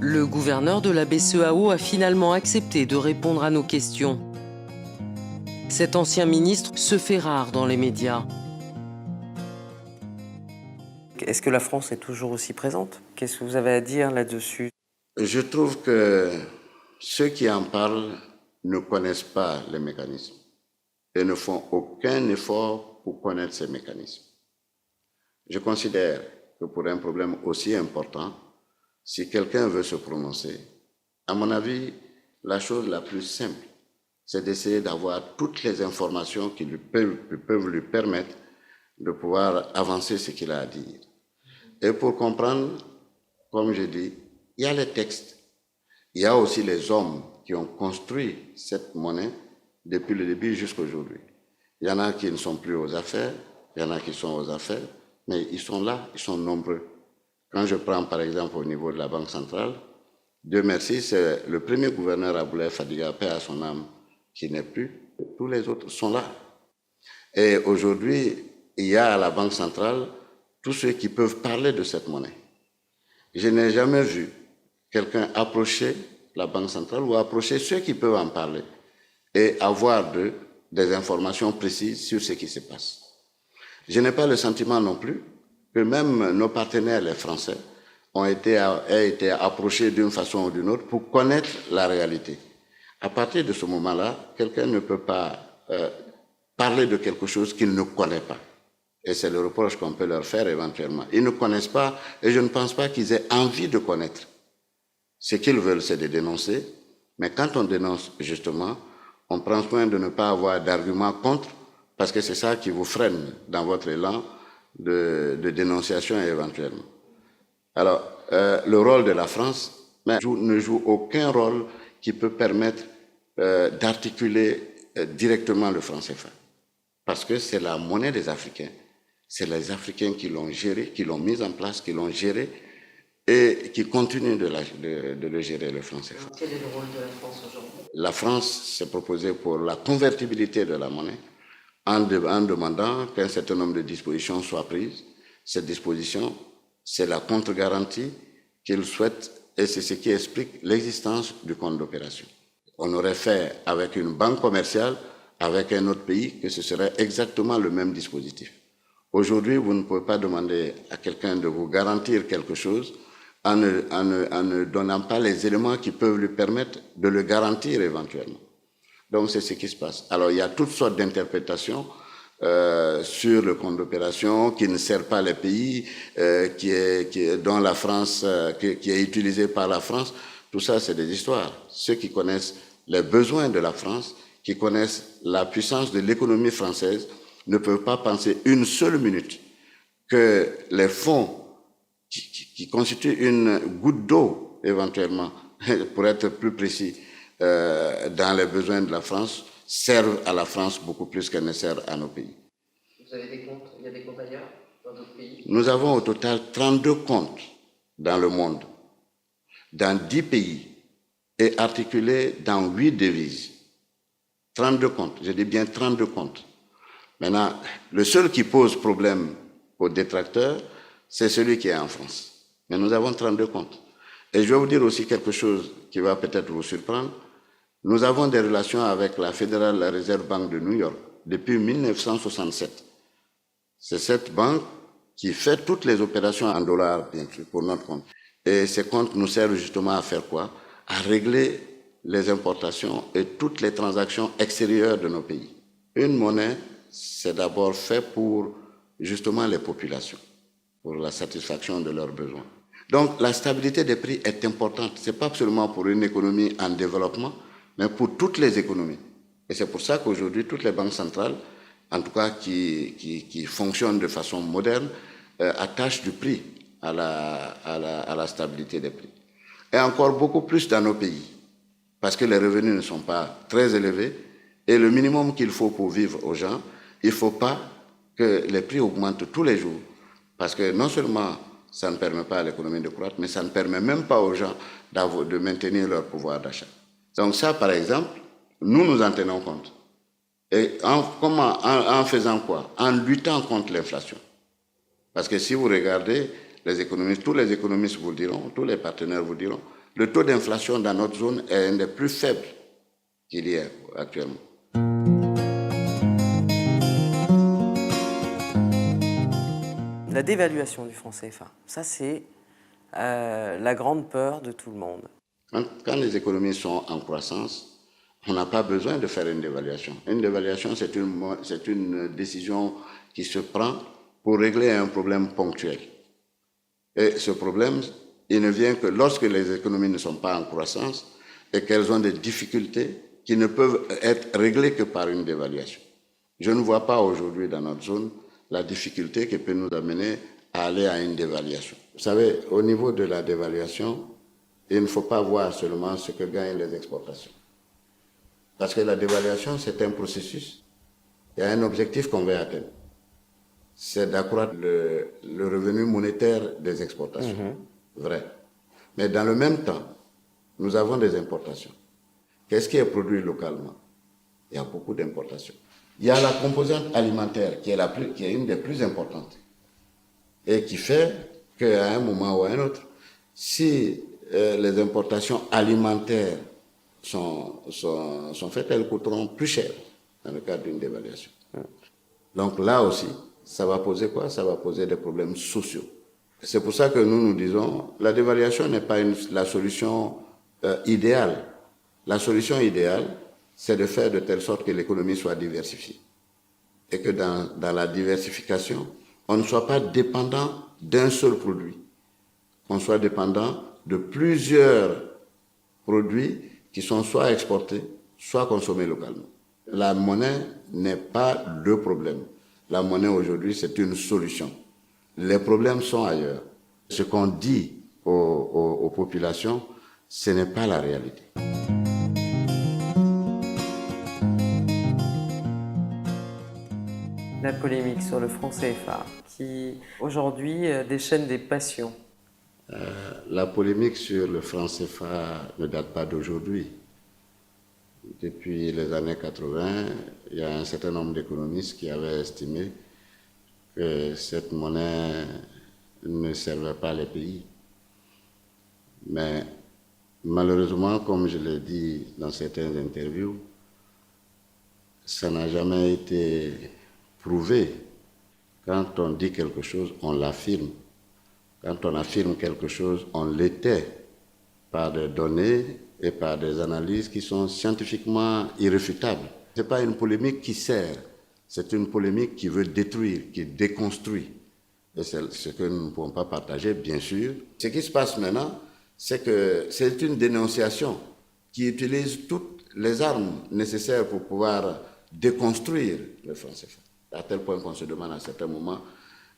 Le gouverneur de la BCEAO a finalement accepté de répondre à nos questions. Cet ancien ministre se fait rare dans les médias. Est-ce que la France est toujours aussi présente? Qu'est-ce que vous avez à dire là-dessus? Je trouve que ceux qui en parlent ne connaissent pas les mécanismes et ne font aucun effort pour connaître ces mécanismes. Je considère que pour un problème aussi important, si quelqu'un veut se prononcer, à mon avis, la chose la plus simple, c'est d'essayer d'avoir toutes les informations qui peuvent lui permettre de pouvoir avancer ce qu'il a à dire. Et pour comprendre, comme je dis, il y a les textes, il y a aussi les hommes qui ont construit cette monnaie depuis le début jusqu'à aujourd'hui. Il y en a qui ne sont plus aux affaires, il y en a qui sont aux affaires, mais ils sont là, ils sont nombreux. Quand je prends par exemple au niveau de la Banque centrale, Dieu merci, c'est le premier gouverneur Aboulaye Fadiga, paix à son âme, qui n'est plus. Tous les autres sont là. Et aujourd'hui, il y a à la Banque centrale tous ceux qui peuvent parler de cette monnaie. Je n'ai jamais vu quelqu'un approcher la Banque centrale ou approcher ceux qui peuvent en parler et avoir des informations précises sur ce qui se passe. Je n'ai pas le sentiment non plus que même nos partenaires, les Français, aient été approchés d'une façon ou d'une autre pour connaître la réalité. À partir de ce moment-là, quelqu'un ne peut pas parler de quelque chose qu'il ne connaît pas. Et c'est le reproche qu'on peut leur faire éventuellement. Ils ne connaissent pas, et je ne pense pas qu'ils aient envie de connaître. Ce qu'ils veulent, c'est de dénoncer. Mais quand on dénonce, justement, on prend soin de ne pas avoir d'arguments contre, parce que c'est ça qui vous freine dans votre élan de dénonciation éventuellement. Alors, le rôle de la France ne joue aucun rôle qui peut permettre d'articuler directement le franc CFA. Parce que c'est la monnaie des Africains. C'est les Africains qui l'ont géré, qui l'ont mise en place, qui l'ont géré et qui continuent de le gérer, le franc CFA. Quel est le rôle de la France aujourd'hui? La France s'est proposée pour la convertibilité de la monnaie en demandant qu'un certain nombre de dispositions soient prises. Cette disposition, c'est la contre-garantie qu'ils souhaitent et c'est ce qui explique l'existence du compte d'opération. On aurait fait avec une banque commerciale, avec un autre pays, que ce serait exactement le même dispositif. Aujourd'hui, vous ne pouvez pas demander à quelqu'un de vous garantir quelque chose en ne donnant pas les éléments qui peuvent lui permettre de le garantir éventuellement. Donc, c'est ce qui se passe. Alors, il y a toutes sortes d'interprétations sur le compte d'opération qui ne sert pas les pays, dont la France, qui est utilisé par la France. Tout ça, c'est des histoires. Ceux qui connaissent les besoins de la France, qui connaissent la puissance de l'économie française, ne peuvent pas penser une seule minute que les fonds qui constituent une goutte d'eau, éventuellement, pour être plus précis, dans les besoins de la France, servent à la France beaucoup plus qu'elles ne servent à nos pays. Vous avez des comptes? Il y a des comptes ailleurs, dans d'autres pays? Nous avons au total 32 comptes dans le monde, dans 10 pays, et articulés dans 8 devises. 32 comptes, je dis bien 32 comptes. Maintenant, le seul qui pose problème aux détracteurs, c'est celui qui est en France. Mais nous avons 32 comptes. Et je vais vous dire aussi quelque chose qui va peut-être vous surprendre. Nous avons des relations avec la Federal Reserve Bank de New York depuis 1967. C'est cette banque qui fait toutes les opérations en dollars, bien sûr, pour notre compte. Et ces comptes nous servent justement à faire quoi? À régler les importations et toutes les transactions extérieures de nos pays. Une monnaie, c'est d'abord fait pour justement les populations, pour la satisfaction de leurs besoins. Donc la stabilité des prix est importante. Ce n'est pas seulement pour une économie en développement, mais pour toutes les économies. Et c'est pour ça qu'aujourd'hui, toutes les banques centrales, en tout cas qui fonctionnent de façon moderne, attachent du prix à la stabilité des prix. Et encore beaucoup plus dans nos pays, parce que les revenus ne sont pas très élevés, et le minimum qu'il faut pour vivre aux gens, il ne faut pas que les prix augmentent tous les jours, parce que non seulement ça ne permet pas à l'économie de croître, mais ça ne permet même pas aux gens de maintenir leur pouvoir d'achat. Donc ça, par exemple, nous en tenons compte. Et en faisant quoi? En luttant contre l'inflation. Parce que si vous regardez les économistes, tous les économistes vous le diront, tous les partenaires vous diront, Le taux d'inflation dans notre zone est un des plus faibles qu'il y a actuellement. La dévaluation du franc CFA, ça c'est la grande peur de tout le monde. Quand les économies sont en croissance, on n'a pas besoin de faire une dévaluation. Une dévaluation, c'est une décision qui se prend pour régler un problème ponctuel. Et ce problème, il ne vient que lorsque les économies ne sont pas en croissance et qu'elles ont des difficultés qui ne peuvent être réglées que par une dévaluation. Je ne vois pas aujourd'hui dans notre zone la difficulté qui peut nous amener à aller à une dévaluation. Vous savez, au niveau de la dévaluation, il ne faut pas voir seulement ce que gagnent les exportations. Parce que la dévaluation, c'est un processus. Il y a un objectif qu'on veut atteindre. C'est d'accroître le revenu monétaire des exportations. Vrai. Mais dans le même temps, nous avons des importations. Qu'est-ce qui est produit localement? Il y a beaucoup d'importations. Il y a la composante alimentaire qui est une des plus importantes et qui fait qu'à un moment ou à un autre, si les importations alimentaires sont faites, elles coûteront plus cher dans le cadre d'une dévaluation. Donc là aussi, ça va poser quoi? Ça va poser des problèmes sociaux. C'est pour ça que nous disons, la dévaluation n'est pas la solution idéale. La solution idéale, c'est de faire de telle sorte que l'économie soit diversifiée. Et que dans la diversification, on ne soit pas dépendant d'un seul produit. On soit dépendant de plusieurs produits qui sont soit exportés, soit consommés localement. La monnaie n'est pas le problème. La monnaie aujourd'hui, c'est une solution. Les problèmes sont ailleurs. Ce qu'on dit aux populations, ce n'est pas la réalité. La polémique sur le franc CFA, qui aujourd'hui déchaîne des passions. La polémique sur le franc CFA ne date pas d'aujourd'hui. Depuis les années 80, il y a un certain nombre d'économistes qui avaient estimé que cette monnaie ne servait pas les pays. Mais malheureusement, comme je l'ai dit dans certaines interviews, ça n'a jamais été prouvé. Quand on dit quelque chose, on l'affirme. Quand on affirme quelque chose, on l'était par des données et par des analyses qui sont scientifiquement irréfutables. Ce n'est pas une polémique qui sert, c'est une polémique qui veut détruire, qui déconstruit. Et c'est ce que nous ne pouvons pas partager, bien sûr. Ce qui se passe maintenant, c'est que c'est une dénonciation qui utilise toutes les armes nécessaires pour pouvoir déconstruire le franc CFA. À tel point qu'on se demande à certains moments,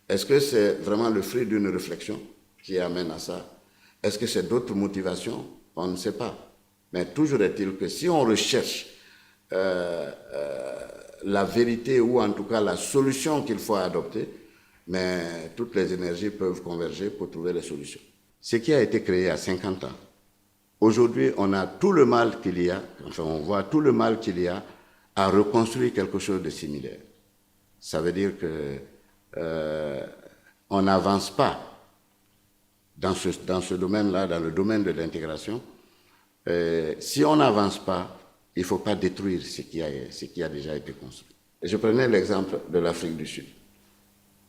est-ce que c'est vraiment le fruit d'une réflexion qui amène à ça? Est-ce que c'est d'autres motivations? On ne sait pas. Mais toujours est-il que si on recherche la vérité ou en tout cas la solution qu'il faut adopter, mais toutes les énergies peuvent converger pour trouver les solutions. Ce qui a été créé à 50 ans, aujourd'hui on a tout le mal qu'il y a, enfin on voit tout le mal qu'il y a à reconstruire quelque chose de similaire. Ça veut dire que on n'avance pas dans ce domaine-là, dans le domaine de l'intégration. Si on n'avance pas, il ne faut pas détruire ce qui a déjà été construit. Et je prenais l'exemple de l'Afrique du Sud,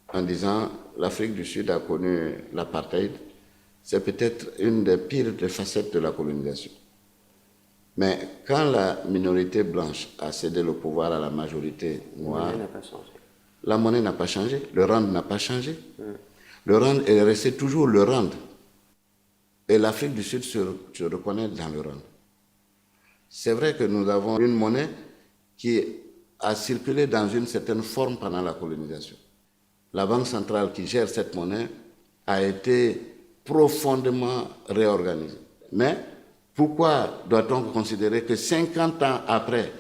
en disant l'Afrique du Sud a connu l'apartheid, c'est peut-être une des pires des facettes de la colonisation. Mais quand la minorité blanche a cédé le pouvoir à la majorité noire, La monnaie n'a pas changé. La monnaie n'a pas changé, le rand n'a pas changé. Le rand est resté toujours le rand. Et l'Afrique du Sud se reconnaît dans le rand. C'est vrai que nous avons une monnaie qui a circulé dans une certaine forme pendant la colonisation. La Banque centrale qui gère cette monnaie a été profondément réorganisée. Mais pourquoi doit-on considérer que 50 ans après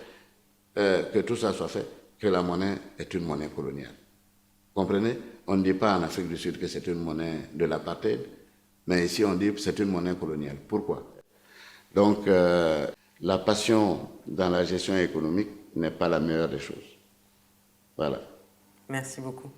que tout ça soit fait, que la monnaie est une monnaie coloniale? Comprenez? On ne dit pas en Afrique du Sud que c'est une monnaie de l'apartheid, mais ici on dit que c'est une monnaie coloniale. Pourquoi? Donc, la passion dans la gestion économique n'est pas la meilleure des choses. Voilà. Merci beaucoup.